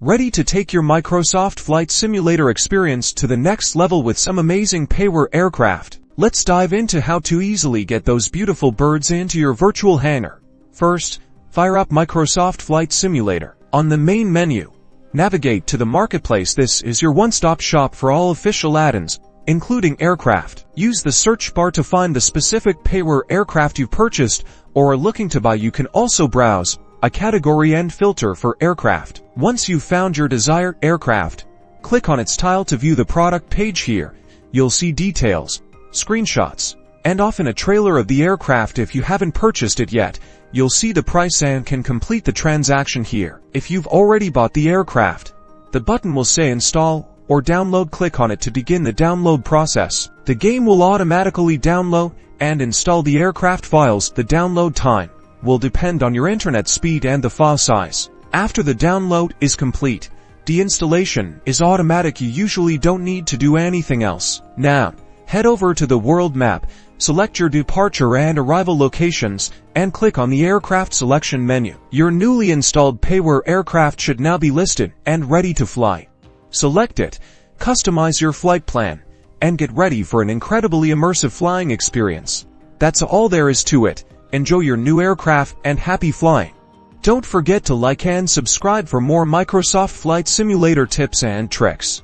Ready to take your Microsoft Flight Simulator experience to the next level with some amazing Payware aircraft? Let's dive into how to easily get those beautiful birds into your virtual hangar. First, fire up Microsoft Flight Simulator. On the main menu, navigate to the Marketplace. This is your one-stop shop for all official add-ins, including aircraft. Use the search bar to find the specific Payware aircraft you've purchased or are looking to buy. You can also browse a category and filter for aircraft. Once you've found your desired aircraft, click on its tile to view the product page. Here, you'll see details, screenshots, and often a trailer of the aircraft. If you haven't purchased it yet, you'll see the price and can complete the transaction here. If you've already bought the aircraft, the button will say install or download. Click on it to begin the download process. The game will automatically download and install the aircraft files. The download time will depend on your internet speed and the file size. After the download is complete, the installation is automatic. You usually don't need to do anything else. Now, head over to the world map, select your departure and arrival locations, and click on the aircraft selection menu. Your newly installed Payware aircraft should now be listed and ready to fly. Select it, customize your flight plan, and get ready for an incredibly immersive flying experience. That's all there is to it. Enjoy your new aircraft and happy flying. Don't forget to like and subscribe for more Microsoft Flight Simulator tips and tricks.